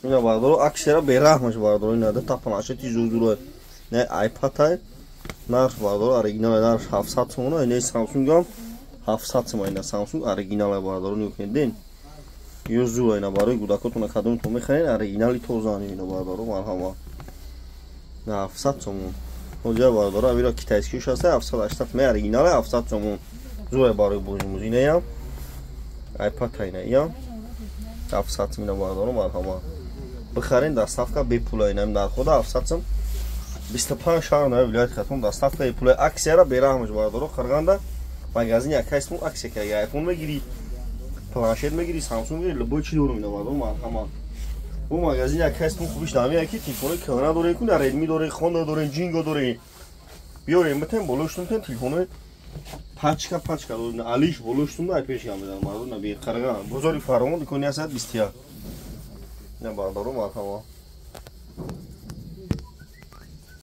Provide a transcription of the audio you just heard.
اینا بردارو اکثرا به رحمش بردارو اینا ده تا پلاشتی زوزورو نه آیپاد های نرخ بردارو اوریجینال نرخ 700 سومونه اینه سامسونگ هم 700 سومونه اینا سامسونگ اوریجینال بردارو نیوکندین یوزو اینا برای کودکاتون کدومتون میخرین اوریجینالی توزانی اینا بردارو مرحبا نه 700 سومون اونجا بردارو اویرا کیتایسکیش هست 780 می اوریجینال 700 سومون زوی برای بوجموز اینه هم آیپاد اینه هم 700 مینا بردارو مرحبا بخرین دستافکا بی پولای نم در خود 700 سوم 25 شهر نوی ولایت ختم دستافکا بی پولای اکسیرا بیرحمش بردارو خرگاندا مغازین یکایسمون اکسی که آیفون میگیری پلانشت میگیری سامسونگ میگیری لبوی چی دورو مینا بردارو مرحبا اون مغازین یکایسمون خوبش نمیاد که تلفن کهنه دوره کن در ردمی دوره خوندا دوره جینگو دوره بیاریم بتن بلوشتون تن تلفن پاچکا دورن علیش بلوشتون دای پیش میاد مردم نبی خرگان بزرگی فرمان کنی است 20 نه بردارو مرحبا